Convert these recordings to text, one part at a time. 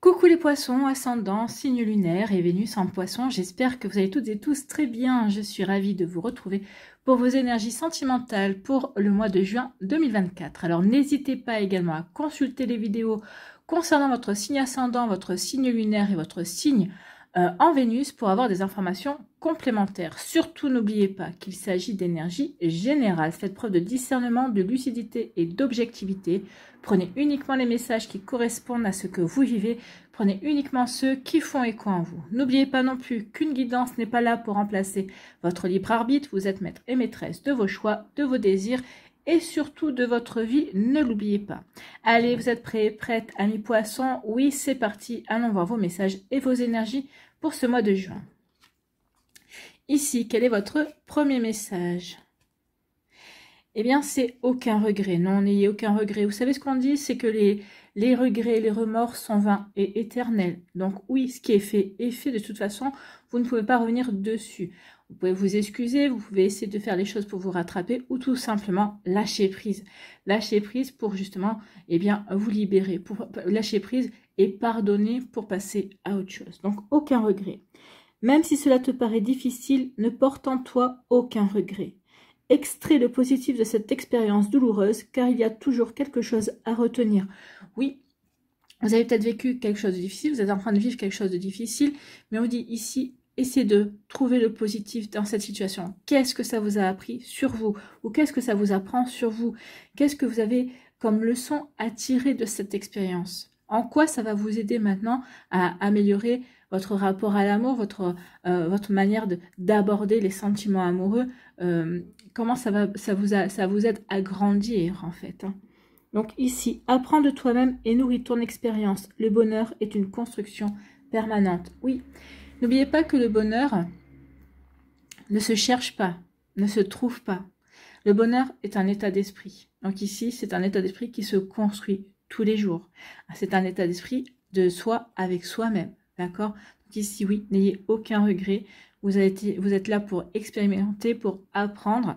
Coucou les poissons, ascendant, signe lunaire et Vénus en poisson, j'espère que vous allez toutes et tous très bien. Je suis ravie de vous retrouver pour vos énergies sentimentales pour le mois de juin 2024. Alors n'hésitez pas également à consulter les vidéos concernant votre signe ascendant, votre signe lunaire et votre signe en Vénus pour avoir des informations complémentaires. Surtout n'oubliez pas qu'il s'agit d'énergie générale. Faites preuve de discernement, de lucidité et d'objectivité. Prenez uniquement les messages qui correspondent à ce que vous vivez. Prenez uniquement ceux qui font écho en vous. N'oubliez pas non plus qu'une guidance n'est pas là pour remplacer votre libre arbitre. Vous êtes maître et maîtresse de vos choix, de vos désirs et surtout de votre vie. Ne l'oubliez pas. Allez, vous êtes prêts, prêtes, amis poissons? Oui, c'est parti. Allons voir vos messages et vos énergies pour ce mois de juin. Ici, quel est votre premier message? Eh bien, c'est aucun regret. Non, n'ayez aucun regret. Vous savez ce qu'on dit? C'est que les regrets, les remords sont vains et éternels. Donc oui, ce qui est fait est fait. De toute façon, vous ne pouvez pas revenir dessus. Vous pouvez vous excuser, vous pouvez essayer de faire les choses pour vous rattraper ou tout simplement lâcher prise. Lâcher prise pour justement, eh bien, vous libérer. Pour lâcher prise et pardonner pour passer à autre chose. Donc aucun regret. Même si cela te paraît difficile, ne porte en toi aucun regret. Extrais le positif de cette expérience douloureuse, car il y a toujours quelque chose à retenir. Oui, vous avez peut-être vécu quelque chose de difficile, vous êtes en train de vivre quelque chose de difficile, mais on dit ici, essayez de trouver le positif dans cette situation. Qu'est-ce que ça vous a appris sur vous? Ou qu'est-ce que ça vous apprend sur vous? Qu'est-ce que vous avez comme leçon à tirer de cette expérience? En quoi ça va vous aider maintenant à améliorer votre rapport à l'amour, votre manière d'aborder les sentiments amoureux, comment ça vous aide à grandir en fait. Donc ici, apprends de toi-même et nourris ton expérience. Le bonheur est une construction permanente. Oui, n'oubliez pas que le bonheur ne se cherche pas, ne se trouve pas. Le bonheur est un état d'esprit. Donc ici, c'est un état d'esprit qui se construit tous les jours. C'est un état d'esprit de soi avec soi-même. D'accord? Donc ici, oui, n'ayez aucun regret. Vous êtes là pour expérimenter, pour apprendre.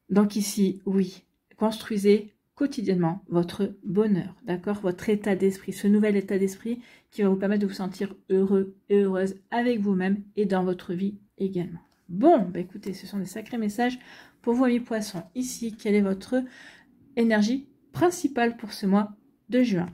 Donc ici, oui, construisez quotidiennement votre bonheur. D'accord? Votre état d'esprit, ce nouvel état d'esprit qui va vous permettre de vous sentir heureux et heureuse avec vous-même et dans votre vie également. Bon, bah écoutez, ce sont des sacrés messages pour vous, amis poissons. Ici, quelle est votre énergie principale pour ce mois de juin?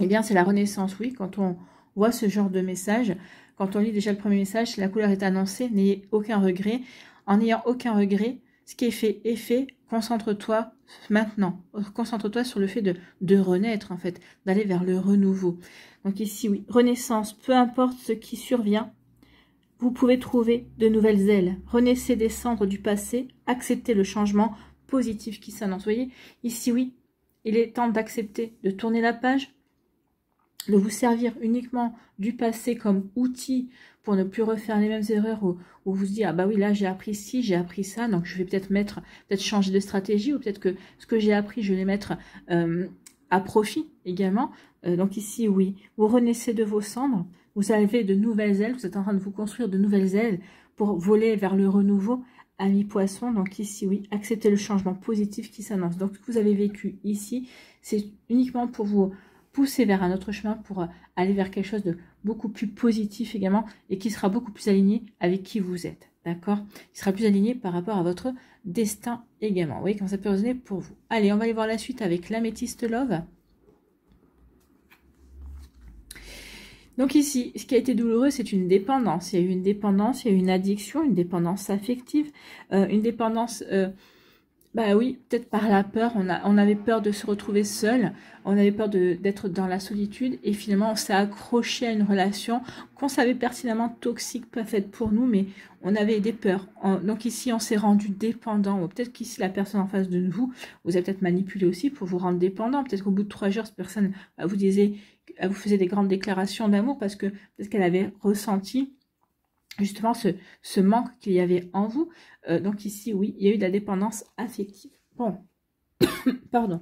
Eh bien, c'est la renaissance, oui. Quand on voit ce genre de message, quand on lit déjà le premier message, la couleur est annoncée, n'ayez aucun regret. En n'ayant aucun regret, ce qui est fait est fait. Concentre-toi maintenant. Concentre-toi sur le fait de renaître, en fait, d'aller vers le renouveau. Donc ici, oui, renaissance, peu importe ce qui survient, vous pouvez trouver de nouvelles ailes. Renaissez des cendres du passé, acceptez le changement positif qui s'annonce. Vous voyez, ici, oui, il est temps d'accepter, de tourner la page, de vous servir uniquement du passé comme outil pour ne plus refaire les mêmes erreurs où vous vous dites, ah bah oui, là j'ai appris ci, j'ai appris ça, donc je vais peut-être changer de stratégie, ou peut-être que ce que j'ai appris, je vais les mettre à profit également. Donc ici, oui, vous renaissez de vos cendres, vous avez de nouvelles ailes, vous êtes en train de vous construire de nouvelles ailes pour voler vers le renouveau, amis poissons. Donc ici, oui, acceptez le changement positif qui s'annonce. Donc ce que vous avez vécu ici, c'est uniquement pour vous pousser vers un autre chemin, pour aller vers quelque chose de beaucoup plus positif également, et qui sera beaucoup plus aligné avec qui vous êtes, d'accord? Qui sera plus aligné par rapport à votre destin également. Vous voyez comment ça peut résonner pour vous. Allez, on va aller voir la suite avec l'améthyste love. Donc ici, ce qui a été douloureux, c'est une dépendance. Il y a eu une dépendance, il y a eu une addiction, une dépendance affective, une dépendance... bah oui, peut-être par la peur, on avait peur de se retrouver seul, on avait peur d'être dans la solitude, et finalement on s'est accroché à une relation qu'on savait pertinemment toxique, pas faite pour nous, mais on avait des peurs. Donc ici on s'est rendu dépendant, ou peut-être qu'ici la personne en face de vous avez peut-être manipulé aussi pour vous rendre dépendant. Peut-être qu'au bout de 3 jours, cette personne vous faisait des grandes déclarations d'amour parce que peut-être qu'elle avait ressenti justement ce manque qu'il y avait en vous. Donc ici, oui, il y a eu de la dépendance affective. Bon, pardon.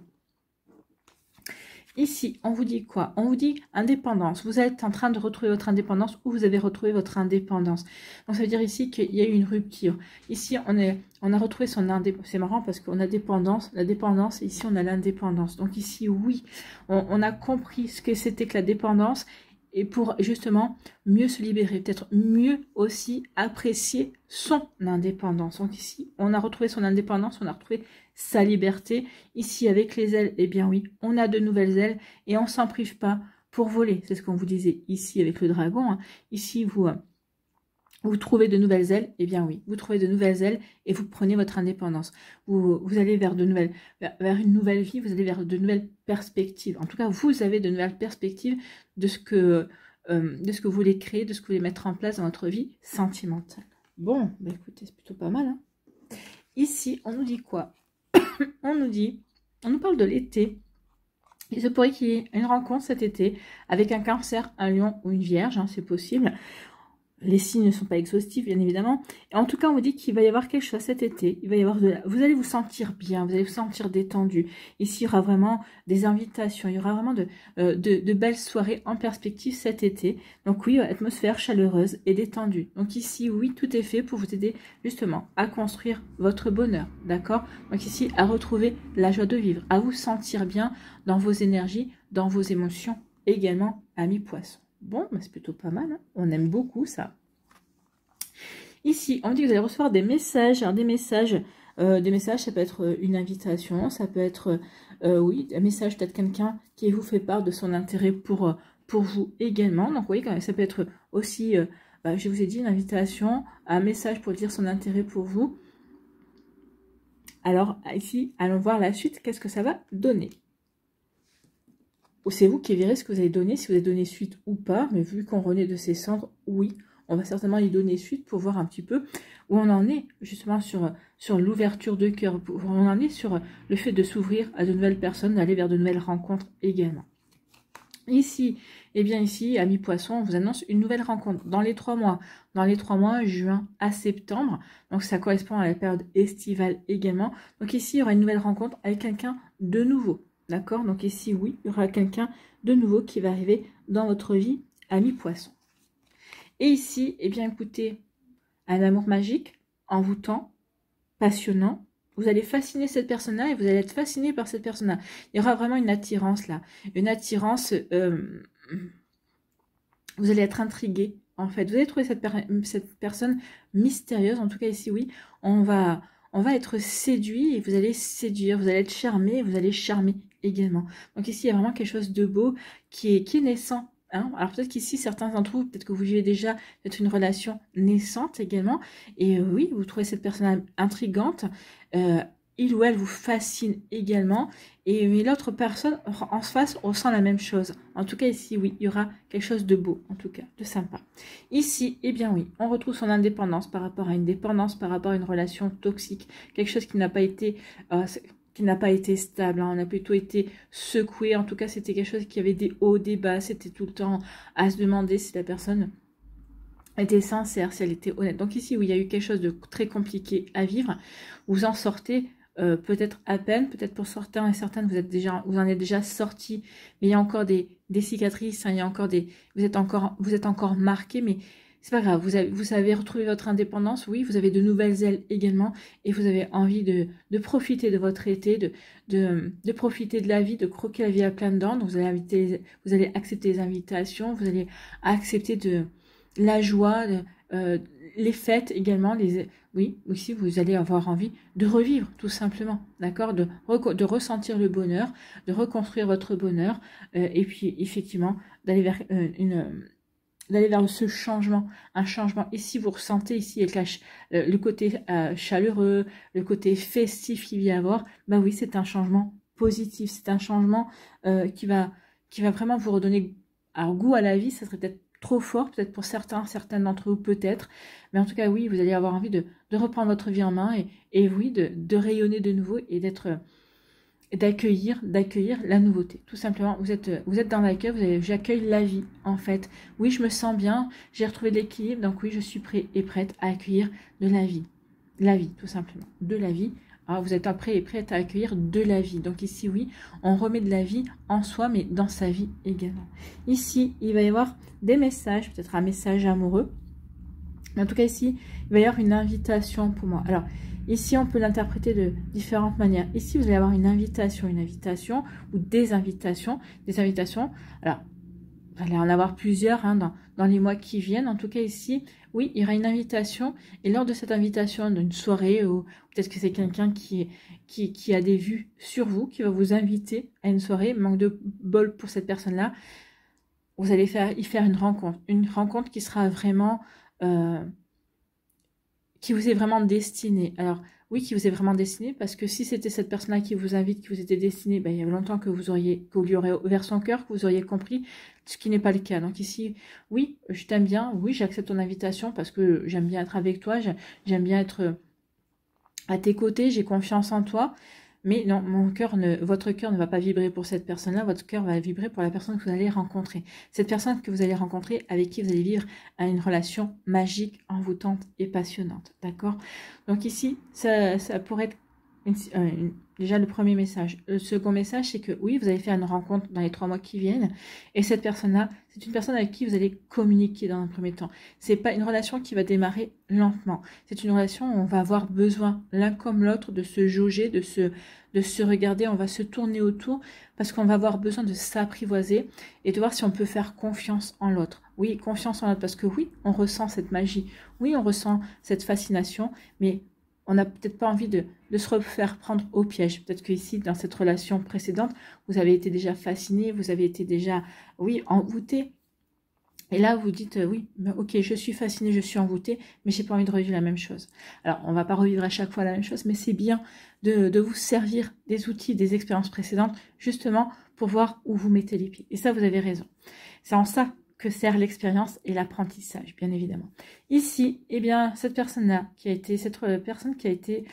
Ici, on vous dit quoi? On vous dit indépendance. Vous êtes en train de retrouver votre indépendance ou vous avez retrouvé votre indépendance. Donc, ça veut dire ici qu'il y a eu une rupture. Ici, on a retrouvé son indépendance. C'est marrant parce qu'on a dépendance, la dépendance, et ici, on a l'indépendance. Donc, ici, oui, on a compris ce que c'était que la dépendance et pour justement mieux se libérer, peut-être mieux aussi apprécier son indépendance. Donc, ici, on a retrouvé son indépendance, on a retrouvé sa liberté. Ici, avec les ailes, eh bien oui, on a de nouvelles ailes et on s'en prive pas pour voler. C'est ce qu'on vous disait ici avec le dragon. Hein. Ici, vous trouvez de nouvelles ailes. Eh bien oui, vous trouvez de nouvelles ailes et vous prenez votre indépendance. Vous allez vers vers une nouvelle vie, vous allez vers de nouvelles perspectives. En tout cas, vous avez de nouvelles perspectives de ce que vous voulez créer, de ce que vous voulez mettre en place dans votre vie sentimentale. Bon, bah écoutez, c'est plutôt pas mal. Hein. Ici, on nous dit quoi? On nous parle de l'été. Il se pourrait qu'il y ait une rencontre cet été avec un cancer, un lion ou une vierge, hein, c'est possible. Les signes ne sont pas exhaustifs, bien évidemment. Et en tout cas, on vous dit qu'il va y avoir quelque chose cet été. Il va y avoir vous allez vous sentir bien, vous allez vous sentir détendu. Ici, il y aura vraiment des invitations. Il y aura vraiment de belles soirées en perspective cet été. Donc oui, atmosphère chaleureuse et détendue. Donc ici, oui, tout est fait pour vous aider justement à construire votre bonheur. D'accord? Donc ici, à retrouver la joie de vivre, à vous sentir bien dans vos énergies, dans vos émotions également, amis poissons. Bon, c'est plutôt pas mal, hein. On aime beaucoup ça. Ici, on dit que vous allez recevoir des messages. Alors, des messages, ça peut être une invitation, ça peut être, oui, un message peut-être quelqu'un qui vous fait part de son intérêt pour vous également. Donc, oui, ça peut être aussi, je vous ai dit, une invitation, un message pour dire son intérêt pour vous. Alors, ici, allons voir la suite, qu'est-ce que ça va donner. C'est vous qui verrez ce que vous allez donner, si vous avez donné suite ou pas. Mais vu qu'on renaît de ses cendres, oui, on va certainement y donner suite pour voir un petit peu où on en est, justement sur l'ouverture de cœur, où on en est sur le fait de s'ouvrir à de nouvelles personnes, d'aller vers de nouvelles rencontres également. Ici, eh bien ici, amis poissons, on vous annonce une nouvelle rencontre dans les 3 mois. Dans les 3 mois, juin à septembre. Donc ça correspond à la période estivale également. Donc ici, il y aura une nouvelle rencontre avec quelqu'un de nouveau. D'accord? Donc ici, oui, il y aura quelqu'un de nouveau qui va arriver dans votre vie, amis poissons. Et ici, eh bien écoutez, un amour magique, envoûtant, passionnant. Vous allez fasciner cette personne-là et vous allez être fasciné par cette personne-là. Il y aura vraiment une attirance là. Une attirance, vous allez être intrigué en fait. Vous allez trouver cette personne mystérieuse, en tout cas ici, oui. On va être séduit et vous allez séduire, vous allez être charmé et vous allez charmer également. Donc ici, il y a vraiment quelque chose de beau qui est naissant. Hein. Alors peut-être qu'ici, certains d'entre vous, peut-être que vous vivez déjà peut-être une relation naissante également. Et oui, vous trouvez cette personne intrigante. Il ou elle vous fascine également. Mais l'autre personne en face ressent la même chose. En tout cas ici, oui, il y aura quelque chose de beau, en tout cas, de sympa. Ici, eh bien oui, on retrouve son indépendance par rapport à une dépendance, par rapport à une relation toxique. Quelque chose qui n'a pas été... stable, hein. On a plutôt été secoué, en tout cas c'était quelque chose qui avait des hauts, des bas, c'était tout le temps à se demander si la personne était sincère, si elle était honnête. Donc ici, oui, il y a eu quelque chose de très compliqué à vivre, vous en sortez peut-être à peine, peut-être pour certains et certaines, vous en êtes déjà sortis, mais il y a encore des cicatrices, hein, il y a encore vous êtes encore marqué, mais c'est pas grave, vous avez retrouvé votre indépendance, oui, vous avez de nouvelles ailes également, et vous avez envie de profiter de votre été, de profiter de la vie, de croquer la vie à pleines dents. Donc vous allez accepter les invitations, vous allez accepter la joie, les fêtes également, oui, aussi vous allez avoir envie de revivre tout simplement, d'accord, de ressentir le bonheur, de reconstruire votre bonheur, et puis effectivement d'aller vers ce changement, un changement. Et si vous ressentez ici avec le côté chaleureux, le côté festif qu'il va y avoir, bah oui, c'est un changement positif, c'est un changement qui va vraiment vous redonner un goût à la vie. Ça serait peut-être trop fort, peut-être pour certaines d'entre vous, peut-être, mais en tout cas, oui, vous allez avoir envie de reprendre votre vie en main et oui, de rayonner de nouveau et d'accueillir la nouveauté. Tout simplement, vous êtes dans l'accueil, j'accueille la vie, en fait. Oui, je me sens bien, j'ai retrouvé de l'équilibre, donc oui, je suis prêt et prête à accueillir de la vie. La vie, tout simplement. De la vie Ah, vous êtes prêt et prête à accueillir de la vie. Donc ici, oui, on remet de la vie en soi, mais dans sa vie également. Ici, il va y avoir des messages, peut-être un message amoureux. Mais en tout cas, ici, il va y avoir une invitation pour moi. Alors, ici, on peut l'interpréter de différentes manières. Ici, vous allez avoir une invitation ou des invitations. Des invitations. Alors, vous allez en avoir plusieurs hein, dans les mois qui viennent. En tout cas, ici, oui, il y aura une invitation. Et lors de cette invitation, d'une soirée, ou peut-être que c'est quelqu'un qui a des vues sur vous, qui va vous inviter à une soirée, manque de bol pour cette personne-là, vous allez y faire une rencontre qui sera vraiment, qui vous est vraiment destinée. Alors, oui, qui vous est vraiment destiné, parce que si c'était cette personne-là qui vous invite, qui vous était destinée, ben, il y a longtemps que vous lui aurez ouvert son cœur, que vous auriez compris, ce qui n'est pas le cas. Donc ici, oui, je t'aime bien, oui, j'accepte ton invitation parce que j'aime bien être avec toi, j'aime bien être à tes côtés, j'ai confiance en toi. Mais non, votre cœur ne va pas vibrer pour cette personne-là, votre cœur va vibrer pour la personne que vous allez rencontrer. Cette personne que vous allez rencontrer, avec qui vous allez vivre une relation magique, envoûtante et passionnante. D'accord? Donc ici, ça pourrait être déjà le premier message. Le second message, c'est que oui, vous allez faire une rencontre dans les 3 mois qui viennent. Et cette personne-là, c'est une personne avec qui vous allez communiquer dans un premier temps. C'est pas une relation qui va démarrer lentement. C'est une relation où on va avoir besoin, l'un comme l'autre, de se jauger, de se regarder. On va se tourner autour parce qu'on va avoir besoin de s'apprivoiser et de voir si on peut faire confiance en l'autre. Oui, confiance en l'autre parce que oui, on ressent cette magie. Oui, on ressent cette fascination, mais on n'a peut-être pas envie de se refaire prendre au piège. Peut-être que ici, dans cette relation précédente, vous avez été déjà fasciné, vous avez été déjà, oui, envoûté. Et là, vous dites, oui, ok, je suis fasciné, je suis envoûté, mais j'ai pas envie de revivre la même chose. Alors, on va pas revivre à chaque fois la même chose, mais c'est bien de vous servir des outils, des expériences précédentes, justement, pour voir où vous mettez les pieds. Et ça, vous avez raison. C'est en ça que sert l'expérience et l'apprentissage, bien évidemment. Ici, eh bien, cette personne-là, cette personne qui a été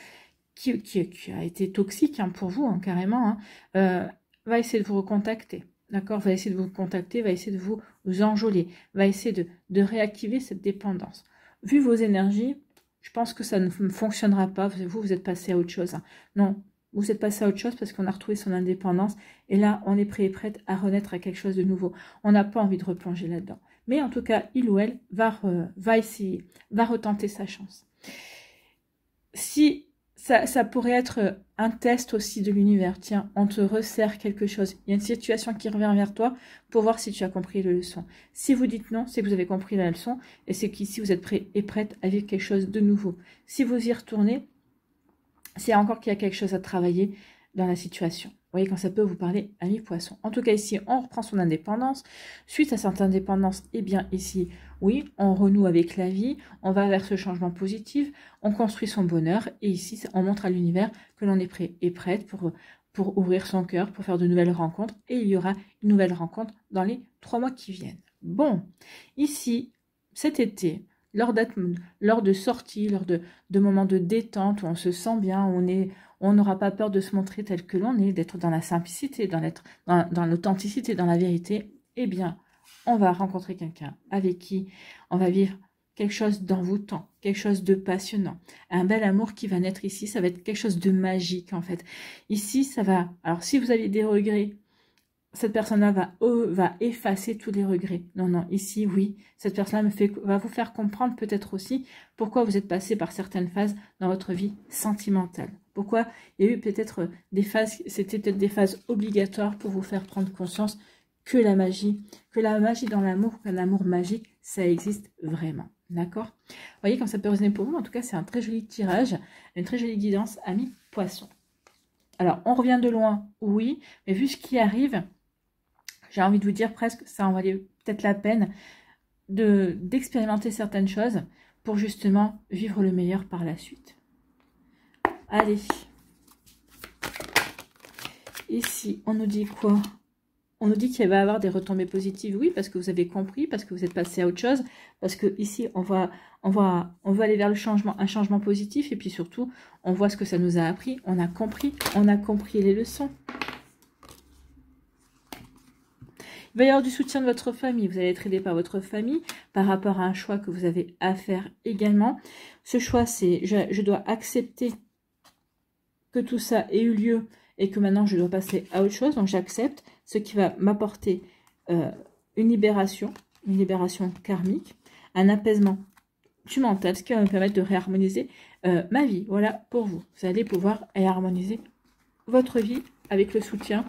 toxique hein, pour vous, hein, carrément, hein, va essayer de vous recontacter. D'accord, va essayer de vous contacter, va essayer de vous enjôler, va essayer de réactiver cette dépendance. Vu vos énergies, je pense que ça ne fonctionnera pas. Vous êtes passé à autre chose. Hein. Non, vous êtes passé à autre chose parce qu'on a retrouvé son indépendance. Et là, on est prêt et prête à renaître à quelque chose de nouveau. On n'a pas envie de replonger là-dedans. Mais en tout cas, il ou elle va essayer, va retenter sa chance. Si ça pourrait être un test aussi de l'univers. Tiens, on te resserre quelque chose. Il y a une situation qui revient vers toi pour voir si tu as compris la leçon. Si vous dites non, c'est que vous avez compris la leçon et c'est qu'ici, vous êtes prêt et prête à vivre quelque chose de nouveau. Si vous y retournez, c'est encore qu'il y a quelque chose à travailler dans la situation. Vous voyez, quand ça peut vous parler, ami poisson. En tout cas, ici, on reprend son indépendance. Suite à cette indépendance, eh bien, ici, oui, on renoue avec la vie, on va vers ce changement positif, on construit son bonheur. Et ici, on montre à l'univers que l'on est prêt et prête pour ouvrir son cœur, pour faire de nouvelles rencontres. Et il y aura une nouvelle rencontre dans les 3 mois qui viennent. Bon, ici, cet été, lors de sorties, lors de moments de détente où on se sent bien, on n'aura pas peur de se montrer tel que l'on est, d'être dans la simplicité, dans l'authenticité, dans la vérité, eh bien, on va rencontrer quelqu'un avec qui on va vivre quelque chose d'envoûtant, quelque chose de passionnant. Un bel amour qui va naître ici, ça va être quelque chose de magique en fait. Ici, ça va... Alors, si vous avez des regrets, cette personne-là va effacer tous les regrets. Non, non, ici, oui, cette personne-là va vous faire comprendre peut-être aussi pourquoi vous êtes passé par certaines phases dans votre vie sentimentale. Pourquoi il y a eu peut-être des phases, c'était peut-être des phases obligatoires pour vous faire prendre conscience que la magie dans l'amour, qu'un amour magique, ça existe vraiment. D'accord? Vous voyez comme ça peut résonner pour vous. En tout cas, c'est un très joli tirage, une très jolie guidance, amis poissons. Alors, on revient de loin, oui, mais vu ce qui arrive, j'ai envie de vous dire presque, ça en valait peut-être la peine d'expérimenter certaines choses pour justement vivre le meilleur par la suite. Allez. Ici, on nous dit quoi? On nous dit qu'il va y avoir des retombées positives, oui, parce que vous avez compris, parce que vous êtes passé à autre chose, parce que ici, on va aller vers le changement, un changement positif, et puis surtout, on voit ce que ça nous a appris, on a compris les leçons. Il va y avoir du soutien de votre famille. Vous allez être aidé par votre famille par rapport à un choix que vous avez à faire également. Ce choix, c'est je dois accepter que tout ça ait eu lieu et que maintenant je dois passer à autre chose. Donc j'accepte, ce qui va m'apporter une libération karmique, un apaisement du mental, ce qui va me permettre de réharmoniser ma vie. Voilà pour vous. Vous allez pouvoir harmoniser votre vie avec le soutien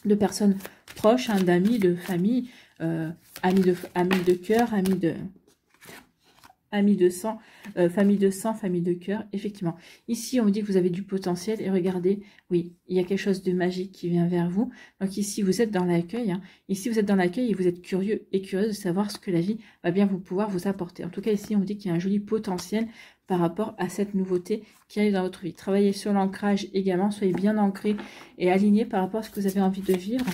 de personnes proches, hein, d'amis, de famille, amis de cœur, amis de sang, famille de sang, famille de cœur, effectivement. Ici, on vous dit que vous avez du potentiel et regardez, oui, il y a quelque chose de magique qui vient vers vous. Donc ici, vous êtes dans l'accueil. Hein. Ici, vous êtes dans l'accueil et vous êtes curieux et curieuse de savoir ce que la vie va bien pouvoir vous apporter. En tout cas, ici, on vous dit qu'il y a un joli potentiel par rapport à cette nouveauté qui arrive dans votre vie. Travaillez sur l'ancrage également, soyez bien ancré et aligné par rapport à ce que vous avez envie de vivre.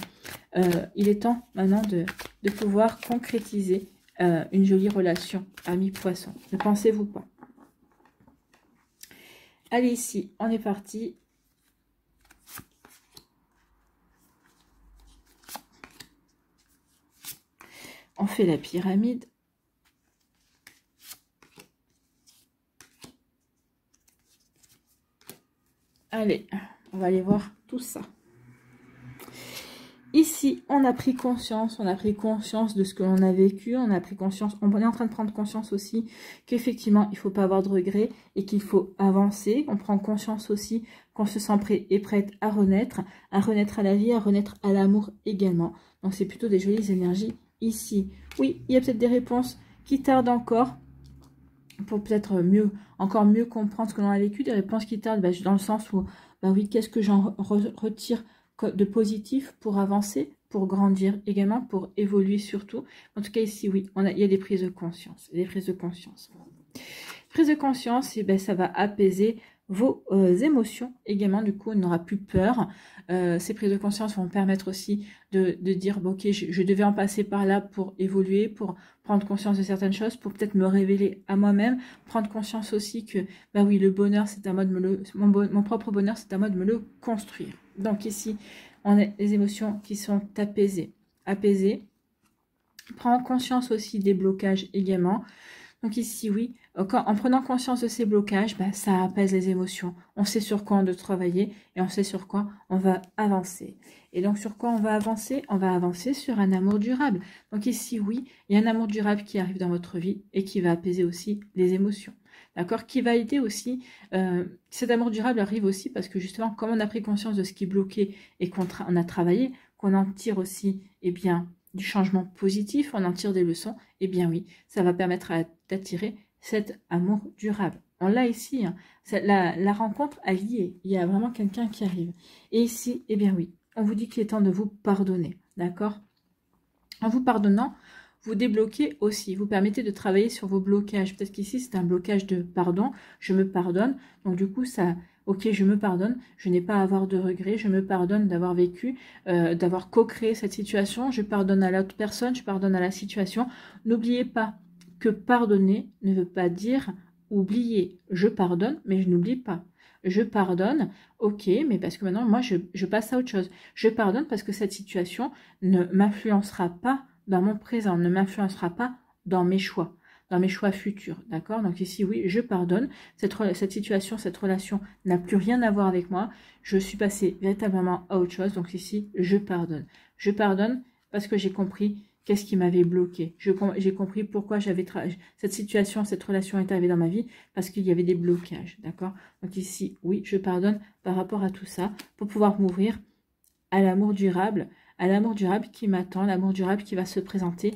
Il est temps maintenant de pouvoir concrétiser une jolie relation ami-poisson. Ne pensez-vous pas? Allez, ici, on est parti. On fait la pyramide. Allez, on va aller voir tout ça. Ici, on a pris conscience de ce que l'on a vécu, on a pris conscience, on est en train de prendre conscience aussi qu'effectivement, il ne faut pas avoir de regrets et qu'il faut avancer. On prend conscience aussi qu'on se sent prêt et prête à renaître à la vie, à renaître à l'amour également. Donc, c'est plutôt des jolies énergies ici. Oui, il y a peut-être des réponses qui tardent encore pour peut-être encore mieux comprendre ce que l'on a vécu, des réponses qui tardent dans le sens où, oui, qu'est-ce que j'en retire de positif pour avancer, pour grandir également, pour évoluer surtout. En tout cas ici, oui, il y a des prises de conscience. Prise de conscience, et ça va apaiser vos émotions également. Du coup, on n'aura plus peur. Ces prises de conscience vont permettre aussi de dire, ok, je devais en passer par là pour évoluer, pour prendre conscience de certaines choses, pour peut-être me révéler à moi-même, prendre conscience aussi que, oui, le bonheur, c'est à moi de mon propre bonheur, c'est à moi de me le construire. Donc ici, on a les émotions qui sont apaisées. Prendre conscience aussi des blocages également. Donc ici, oui, en prenant conscience de ces blocages, ça apaise les émotions. On sait sur quoi on doit travailler et on sait sur quoi on va avancer. Et donc, sur quoi on va avancer? On va avancer sur un amour durable. Donc ici, oui, il y a un amour durable qui arrive dans votre vie et qui va apaiser aussi les émotions. D'accord? Qui va aider aussi. Cet amour durable arrive aussi parce que justement, comme on a pris conscience de ce qui bloquait et qu'on a travaillé, qu'on en tire aussi, du changement positif, on en tire des leçons, oui, ça va permettre d'attirer cet amour durable. On l'a ici, hein, la rencontre a lié, il y a vraiment quelqu'un qui arrive. Et ici, oui, on vous dit qu'il est temps de vous pardonner, d'accord? En vous pardonnant, vous débloquez aussi, vous permettez de travailler sur vos blocages. Peut-être qu'ici, c'est un blocage de pardon, je me pardonne, donc du coup, ça... Ok, je me pardonne, je n'ai pas à avoir de regrets, je me pardonne d'avoir vécu, d'avoir co-créé cette situation, je pardonne à l'autre personne, je pardonne à la situation. N'oubliez pas que pardonner ne veut pas dire oublier. Je pardonne, mais je n'oublie pas. Je pardonne, ok, mais parce que maintenant, moi, je passe à autre chose. Je pardonne parce que cette situation ne m'influencera pas dans mon présent, ne m'influencera pas dans mes choix futurs, d'accord? Donc ici, oui, je pardonne. Cette situation, cette relation n'a plus rien à voir avec moi. Je suis passée véritablement à autre chose. Donc ici, je pardonne. Je pardonne parce que j'ai compris qu'est-ce qui m'avait bloqué. J'ai compris pourquoi cette situation, cette relation est arrivée dans ma vie, parce qu'il y avait des blocages, d'accord? Donc ici, oui, je pardonne par rapport à tout ça pour pouvoir m'ouvrir à l'amour durable, qui m'attend, l'amour durable qui va se présenter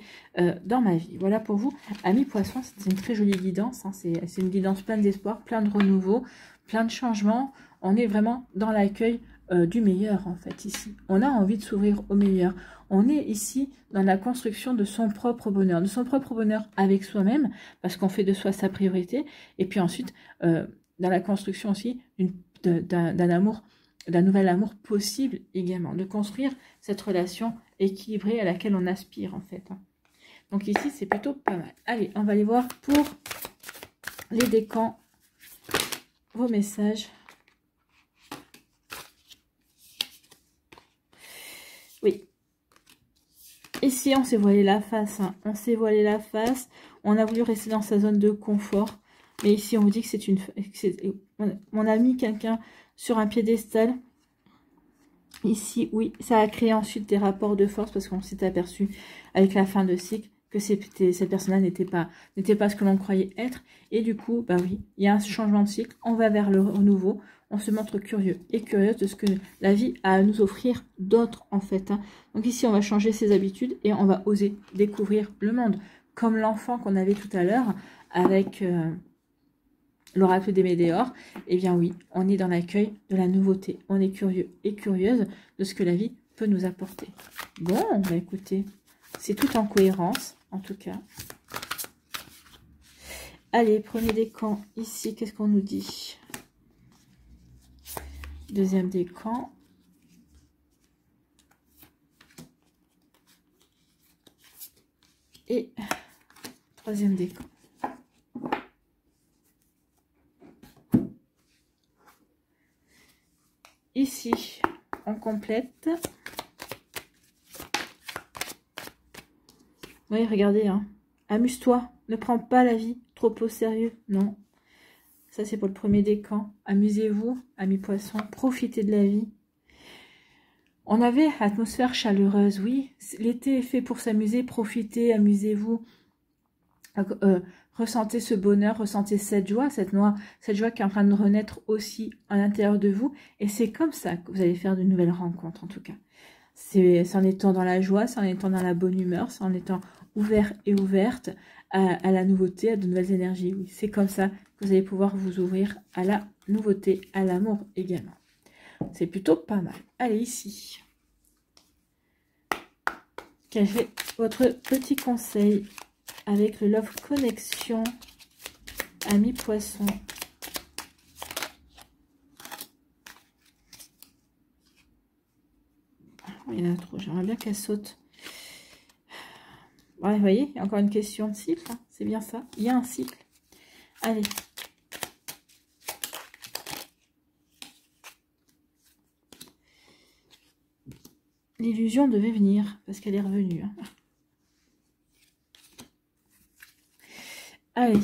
dans ma vie. Voilà pour vous, amis poissons, c'est une très jolie guidance, hein, c'est une guidance pleine d'espoir, plein de renouveau, plein de changements. On est vraiment dans l'accueil du meilleur en fait ici. On a envie de s'ouvrir au meilleur. On est ici dans la construction de son propre bonheur avec soi-même, parce qu'on fait de soi sa priorité, et puis ensuite dans la construction aussi d'un amour, d'un nouvel amour possible également, de construire cette relation équilibrée à laquelle on aspire en fait. Donc ici, c'est plutôt pas mal. Allez, on va aller voir pour les décans, vos messages. Oui. Ici, on s'est voilé la face. Hein. On s'est voilé la face. On a voulu rester dans sa zone de confort. Mais ici, on vous dit que c'est une... On a mis quelqu'un sur un piédestal. Ici, oui, ça a créé ensuite des rapports de force parce qu'on s'est aperçu avec la fin de cycle que cette personne-là n'était pas ce que l'on croyait être. Et du coup, bah oui, il y a un changement de cycle. On va vers le renouveau. On se montre curieux et curieuse de ce que la vie a à nous offrir d'autre, en fait. Hein. Donc ici, on va changer ses habitudes et on va oser découvrir le monde. Comme l'enfant qu'on avait tout à l'heure avec... l'oracle des Médéors, eh bien oui, on est dans l'accueil de la nouveauté. On est curieux et curieuse de ce que la vie peut nous apporter. Bon, bah écoutez, c'est tout en cohérence, en tout cas. Allez, premier décan, ici, qu'est-ce qu'on nous dit? Deuxième décan. Et troisième décan. Ici, on complète. Oui, regardez, hein. Amuse-toi, ne prends pas la vie trop au sérieux. Non, ça c'est pour le premier décan. Amusez-vous, amis poissons, profitez de la vie. On avait atmosphère chaleureuse, oui. L'été est fait pour s'amuser, profitez, amusez-vous. Ressentez ce bonheur, ressentez cette joie qui est en train de renaître aussi à l'intérieur de vous. Et c'est comme ça que vous allez faire de nouvelles rencontres, en tout cas. C'est en étant dans la joie, c'est en étant dans la bonne humeur, c'est en étant ouvert et ouverte à la nouveauté, à de nouvelles énergies. Oui, c'est comme ça que vous allez pouvoir vous ouvrir à la nouveauté, à l'amour également. C'est plutôt pas mal. Allez, ici. Quel est votre petit conseil avec le Love Connection, ami poisson? Il y en a trop, j'aimerais bien qu'elle saute. Ouais, vous voyez, il y a encore une question de cycle, hein. C'est bien ça. Il y a un cycle. Allez. L'illusion devait venir, parce qu'elle est revenue. Hein. Allez,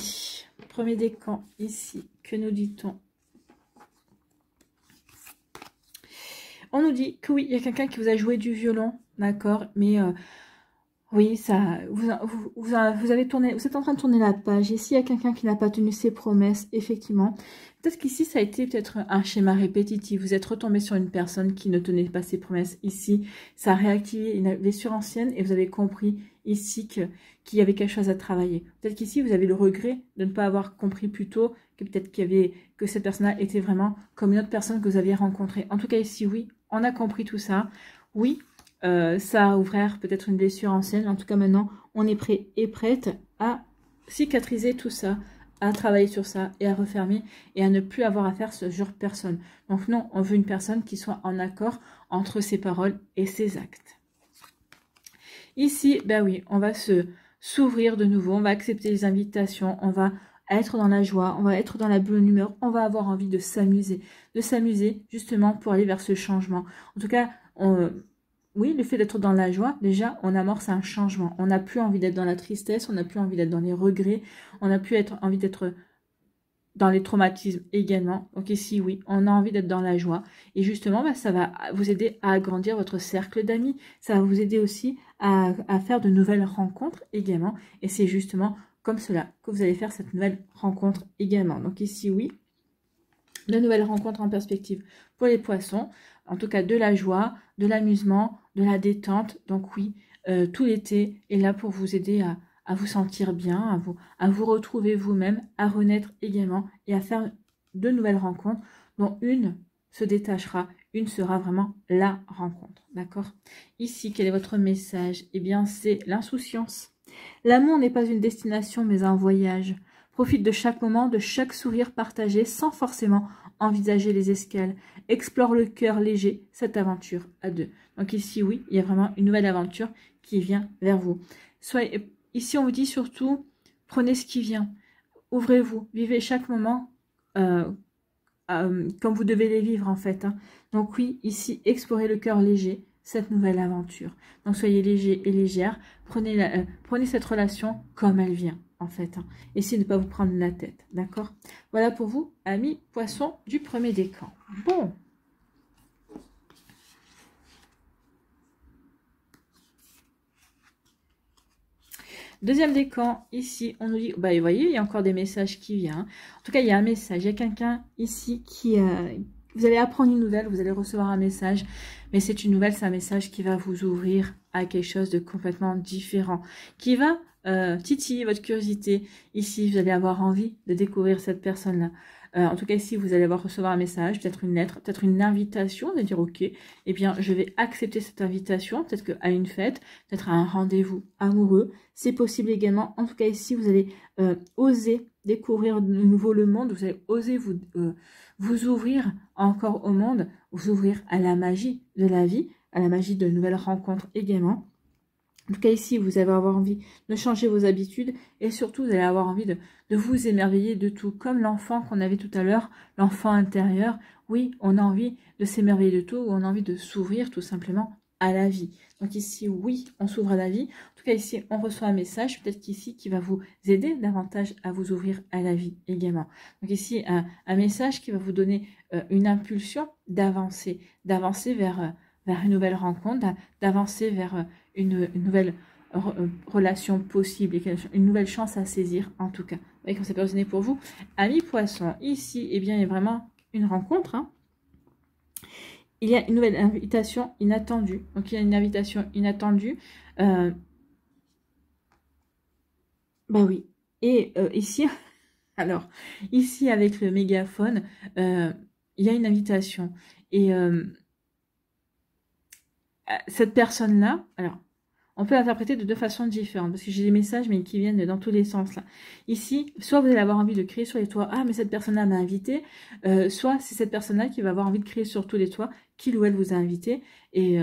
premier décan, ici. Que nous dit-on? On nous dit que oui, il y a quelqu'un qui vous a joué du violon, d'accord, mais oui, ça, vous avez tourné, vous êtes en train de tourner la page. Ici, il y a quelqu'un qui n'a pas tenu ses promesses, effectivement. Peut-être qu'ici, ça a été peut-être un schéma répétitif. Vous êtes retombé sur une personne qui ne tenait pas ses promesses. Ici, ça a réactivé une blessure ancienne et vous avez compris ici qu'il y avait quelque chose à travailler. Peut-être qu'ici, vous avez le regret de ne pas avoir compris plus tôt que peut-être que cette personne-là était vraiment comme une autre personne que vous aviez rencontrée. En tout cas, ici, oui, on a compris tout ça. Oui. Ça a ouvert peut-être une blessure ancienne. En tout cas, maintenant, on est prêt et prête à cicatriser tout ça, à travailler sur ça et à refermer et à ne plus avoir à faire ce genre de personne. Donc non, on veut une personne qui soit en accord entre ses paroles et ses actes. Ici, ben oui, on va s'ouvrir de nouveau, on va accepter les invitations, on va être dans la joie, on va être dans la bonne humeur, on va avoir envie de s'amuser justement pour aller vers ce changement. En tout cas, oui, le fait d'être dans la joie, déjà, on amorce un changement. On n'a plus envie d'être dans la tristesse, on n'a plus envie d'être dans les regrets, on n'a plus envie d'être dans les traumatismes également. Donc ici, oui, on a envie d'être dans la joie. Et justement, bah, ça va vous aider à agrandir votre cercle d'amis. Ça va vous aider aussi à faire de nouvelles rencontres également. Et c'est justement comme cela que vous allez faire cette nouvelle rencontre également. Donc ici, oui, de nouvelles rencontres en perspective pour les poissons. En tout cas, de la joie, de l'amusement, de la détente. Donc oui, tout l'été est là pour vous aider à vous sentir bien, à vous retrouver vous-même, à renaître également et à faire de nouvelles rencontres dont une se détachera, une sera vraiment la rencontre. D'accord? Ici, quel est votre message? Eh bien, c'est l'insouciance. L'amour n'est pas une destination, mais un voyage. Profite de chaque moment, de chaque sourire partagé sans forcément envisager les escales. Explore le cœur léger, cette aventure à deux. Donc ici, oui, il y a vraiment une nouvelle aventure qui vient vers vous. Ici, on vous dit surtout, prenez ce qui vient. Ouvrez-vous, vivez chaque moment comme vous devez les vivre en fait. Hein. Donc oui, ici, explorez le cœur léger. cette nouvelle aventure. Donc soyez léger et légère, prenez cette relation comme elle vient en fait. Hein. Essayez de ne pas vous prendre la tête, d'accord? Voilà pour vous, amis poissons du premier décan. Bon. Deuxième décan, ici, on nous dit, bah, vous voyez, il y a encore des messages qui viennent. En tout cas, il y a un message, il y a quelqu'un ici qui... vous allez apprendre une nouvelle, vous allez recevoir un message, mais c'est une nouvelle, c'est un message qui va vous ouvrir à quelque chose de complètement différent, qui va titiller votre curiosité. Ici, vous allez avoir envie de découvrir cette personne-là. En tout cas, ici, vous allez recevoir un message, peut-être une lettre, peut-être une invitation, de dire, ok, eh bien, je vais accepter cette invitation, peut-être qu'à une fête, peut-être à un rendez-vous amoureux. C'est possible également. En tout cas, ici, vous allez oser découvrir de nouveau le monde, vous allez oser vous ouvrir encore au monde, vous ouvrir à la magie de la vie, à la magie de nouvelles rencontres également. En tout cas, ici, vous allez avoir envie de changer vos habitudes et surtout, vous allez avoir envie de vous émerveiller de tout. Comme l'enfant qu'on avait tout à l'heure, l'enfant intérieur, oui, on a envie de s'émerveiller de tout, ou on a envie de s'ouvrir tout simplement à la vie. Donc ici, oui, on s'ouvre à la vie. En tout cas, ici, on reçoit un message, peut-être qu'ici, qui va vous aider davantage à vous ouvrir à la vie également. Donc ici, un message qui va vous donner une impulsion d'avancer vers une nouvelle rencontre, d'avancer vers une nouvelle relation possible, et une nouvelle chance à saisir en tout cas. Vous voyez comme ça peut résonner pour vous. Amis poissons, ici, eh bien, il y a vraiment une rencontre. Hein. Il y a une nouvelle invitation inattendue. Donc, il y a une invitation inattendue. Bah oui. Et ici, alors, ici, avec le mégaphone, il y a une invitation. Et cette personne-là, alors, on peut l'interpréter de deux façons différentes, parce que j'ai des messages, mais qui viennent dans tous les sens, là. Ici, soit vous allez avoir envie de crier sur les toits, ah, mais cette personne-là m'a invité, soit c'est cette personne-là qui va avoir envie de crier sur tous les toits, qu'il ou elle vous a invité, et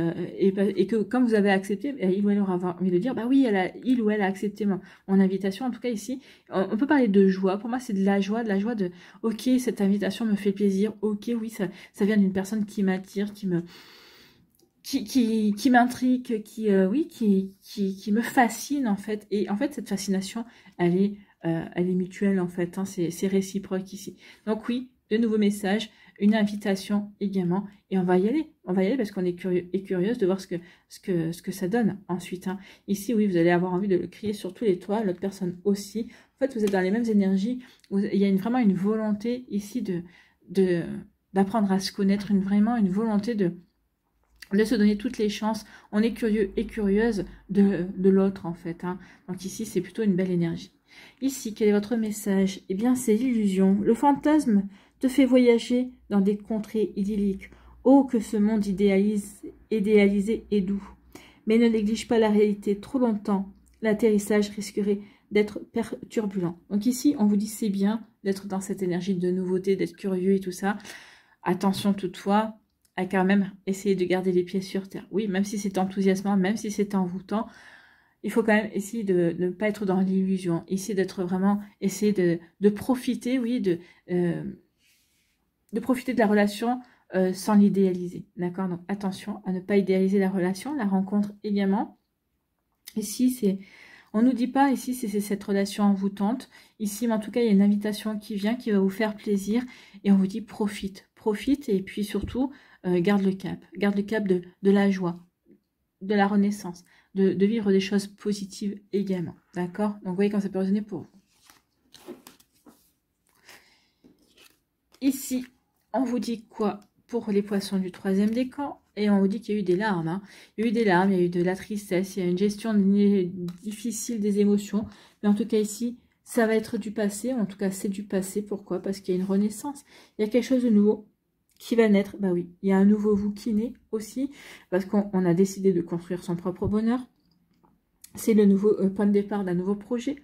que, comme vous avez accepté, il ou elle aura envie de dire, bah oui, il ou elle a accepté mon invitation. En tout cas, ici, on peut parler de joie. Pour moi, c'est de la joie de, ok, cette invitation me fait plaisir, ok, oui, ça vient d'une personne qui m'attire, qui m'intrigue, qui me fascine en fait. Et en fait, cette fascination, elle est mutuelle en fait. Hein, c'est réciproque ici. Donc oui, de nouveaux messages, une invitation également. Et on va y aller. On va y aller parce qu'on est curieux et curieuse de voir ce que ça donne ensuite. Hein. Ici, oui, vous allez avoir envie de le crier sur tous les toits, l'autre personne aussi. En fait, vous êtes dans les mêmes énergies. Il y a vraiment une volonté ici d'apprendre à se connaître, vraiment une volonté de se donner toutes les chances. On est curieux et curieuse de l'autre en fait. Hein. Donc ici, c'est plutôt une belle énergie. Ici, quel est votre message? Eh bien, c'est l'illusion. Le fantasme te fait voyager dans des contrées idylliques. Oh, que ce monde idéalisé est doux. Mais ne néglige pas la réalité trop longtemps. L'atterrissage risquerait d'être turbulent. Donc ici, on vous dit c'est bien d'être dans cette énergie de nouveauté, d'être curieux et tout ça. Attention toutefois, à quand même essayer de garder les pieds sur terre. Oui, même si c'est enthousiasmant, même si c'est envoûtant, il faut quand même essayer de ne pas être dans l'illusion, essayer d'être vraiment, essayer de profiter, oui, de profiter de la relation sans l'idéaliser, d'accord? Donc attention à ne pas idéaliser la relation, la rencontre également. Ici, on nous dit pas ici c'est cette relation envoûtante. Ici, mais en tout cas, il y a une invitation qui vient, qui va vous faire plaisir, et on vous dit profite, et puis surtout, garde le cap de la joie, de la renaissance, de vivre des choses positives également, d'accord? Donc, vous voyez quand ça peut résonner pour vous. Ici, on vous dit quoi pour les poissons du troisième décan? Et on vous dit qu'il y a eu des larmes. Hein. Il y a eu des larmes, il y a eu de la tristesse, il y a une gestion difficile des émotions. Mais en tout cas ici, ça va être du passé. En tout cas, c'est du passé. Pourquoi? Parce qu'il y a une renaissance. Il y a quelque chose de nouveau qui va naître. Bah oui, il y a un nouveau vous qui naît aussi. Parce qu'on a décidé de construire son propre bonheur. C'est le nouveau point de départ d'un nouveau projet.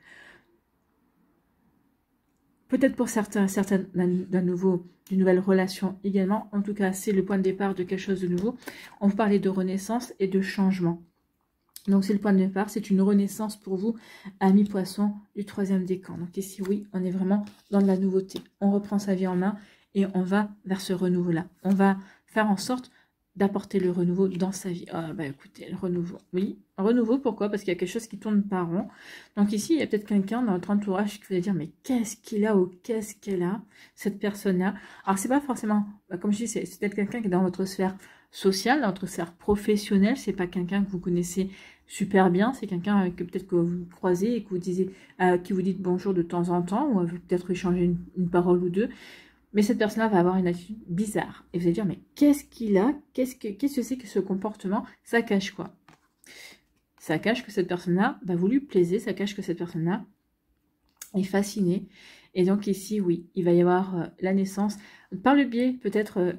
Peut-être pour certains d'une nouvelle relation également. En tout cas, c'est le point de départ de quelque chose de nouveau. On vous parlait de renaissance et de changement. Donc, c'est le point de départ. C'est une renaissance pour vous, amis poissons du troisième décan. Donc ici, oui, on est vraiment dans de la nouveauté. On reprend sa vie en main et on va vers ce renouveau-là. On va faire en sorte d'apporter le renouveau dans sa vie. Ah bah écoutez, le renouveau, oui. Renouveau, pourquoi? Parce qu'il y a quelque chose qui tourne pas rond. Donc ici, il y a peut-être quelqu'un dans votre entourage qui va dire, mais qu'est-ce qu'il a ou qu'est-ce qu'elle a, cette personne-là? Alors c'est pas forcément, bah, comme je dis, c'est peut-être quelqu'un qui est dans votre sphère sociale, dans votre sphère professionnelle, c'est pas quelqu'un que vous connaissez super bien, c'est quelqu'un que peut-être que vous croisez et que vous disiez, qui vous dites bonjour de temps en temps, ou peut-être échanger une parole ou deux. Mais cette personne-là va avoir une attitude bizarre. Et vous allez dire, mais qu'est-ce qu'il a? Qu'est-ce que c'est que ce comportement? Ça cache quoi? Ça cache que cette personne-là, bah, vous lui plaisez, ça cache que cette personne-là est fascinée. Et donc ici, oui, il va y avoir la naissance. Par le biais, peut-être,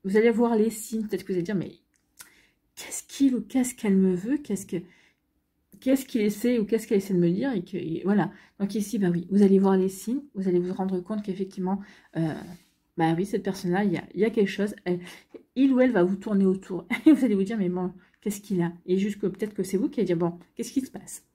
vous allez voir les signes. Peut-être que vous allez dire, mais qu'est-ce qu'il ou qu'est-ce qu'elle me veut? Qu'est-ce qu'il essaie ou qu'est-ce qu'elle essaie de me dire voilà. Donc ici, bah oui, vous allez voir les signes, vous allez vous rendre compte qu'effectivement, bah oui, cette personne-là, il y a quelque chose, il ou elle va vous tourner autour. Et vous allez vous dire, mais bon, qu'est-ce qu'il a? Et juste que peut-être que c'est vous qui allez dire, bon, qu'est-ce qui se passe?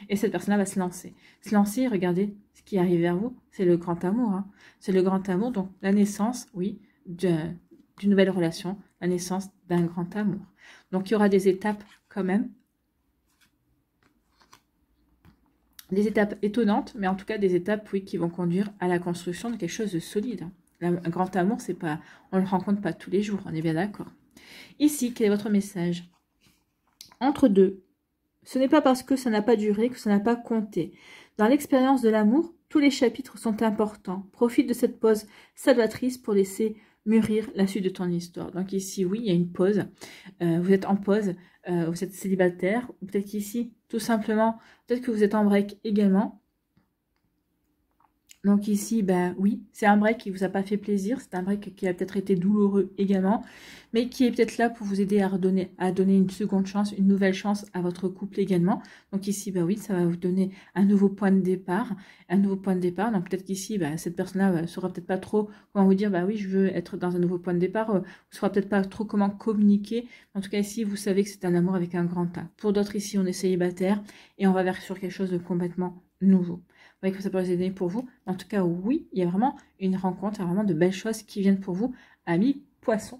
Et cette personne-là va se lancer. Se lancer, regardez ce qui arrive vers vous, c'est le grand amour. Hein. C'est le grand amour, donc la naissance, oui, d'une nouvelle relation, la naissance d'un grand amour. Donc il y aura des étapes quand même, des étapes étonnantes, mais en tout cas des étapes, oui, qui vont conduire à la construction de quelque chose de solide. Un grand amour, c'est pas, on ne le rencontre pas tous les jours, on est bien d'accord. Ici, quel est votre message? Entre deux, ce n'est pas parce que ça n'a pas duré que ça n'a pas compté. Dans l'expérience de l'amour, tous les chapitres sont importants. Profite de cette pause salvatrice pour laisser mûrir la suite de ton histoire. Donc ici, oui, il y a une pause. Vous êtes en pause, vous êtes célibataire. Ou peut-être qu'ici, tout simplement, peut-être que vous êtes en break également. Donc ici, ben oui, c'est un break qui vous a pas fait plaisir, c'est un break qui a peut-être été douloureux également, mais qui est peut-être là pour vous aider à donner une seconde chance, une nouvelle chance à votre couple également. Donc ici, ben oui, ça va vous donner un nouveau point de départ, Donc peut-être qu'ici, ben, cette personne-là ne saura peut-être pas trop comment vous dire, bah oui, je veux être dans un nouveau point de départ, ne saura peut-être pas trop comment communiquer. En tout cas ici, vous savez que c'est un amour avec un grand A. Pour d'autres ici, on est célibataire et on va vers sur quelque chose de complètement nouveau. Vous voyez que ça peut vous aider pour vous. En tout cas, oui, il y a vraiment une rencontre, il y a vraiment de belles choses qui viennent pour vous, amis poissons.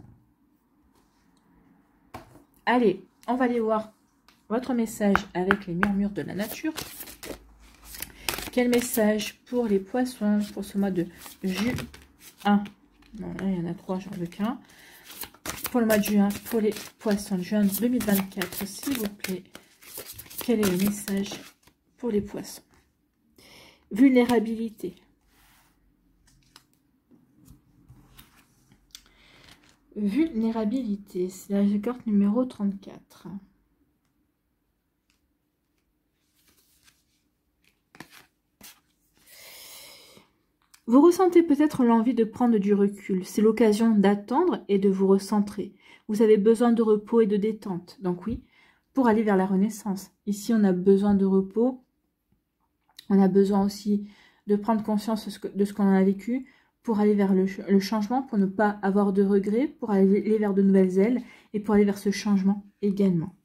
Allez, on va aller voir votre message avec les murmures de la nature. Quel message pour les poissons pour ce mois de juin? Non, là, il y en a 3, j'en veux qu'un. Pour le mois de juin, pour les poissons de juin 2024, s'il vous plaît, quel est le message pour les poissons? Vulnérabilité. Vulnérabilité, c'est la carte numéro 34. Vous ressentez peut-être l'envie de prendre du recul. C'est l'occasion d'attendre et de vous recentrer. Vous avez besoin de repos et de détente. Donc oui, pour aller vers la renaissance. Ici, on a besoin de repos. On a besoin aussi de prendre conscience de ce qu'on a vécu pour aller vers le changement, pour ne pas avoir de regrets, pour aller vers de nouvelles ailes et pour aller vers ce changement également.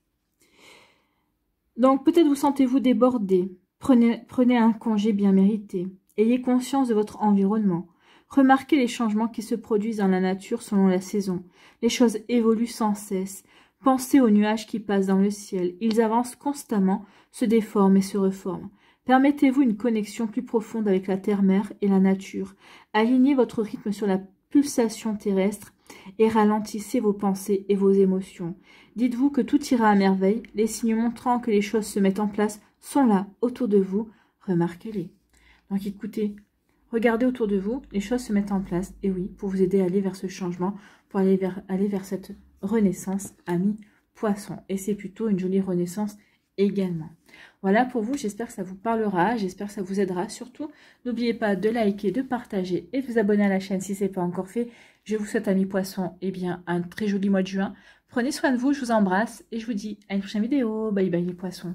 Donc peut-être vous sentez-vous débordé. Prenez un congé bien mérité. Ayez conscience de votre environnement. Remarquez les changements qui se produisent dans la nature selon la saison. Les choses évoluent sans cesse. Pensez aux nuages qui passent dans le ciel. Ils avancent constamment, se déforment et se reforment. Permettez-vous une connexion plus profonde avec la terre-mère et la nature. Alignez votre rythme sur la pulsation terrestre et ralentissez vos pensées et vos émotions. Dites-vous que tout ira à merveille. Les signes montrant que les choses se mettent en place sont là, autour de vous. Remarquez-les. Donc écoutez, regardez autour de vous, les choses se mettent en place. Et oui, pour vous aider à aller vers ce changement, pour aller vers cette renaissance, amis poissons. Et c'est plutôt une jolie renaissance également. Voilà pour vous, j'espère que ça vous parlera, j'espère que ça vous aidera. Surtout, n'oubliez pas de liker, de partager et de vous abonner à la chaîne si ce n'est pas encore fait. Je vous souhaite, amis poissons, eh bien, un très joli mois de juin. Prenez soin de vous, je vous embrasse et je vous dis à une prochaine vidéo. Bye bye les poissons.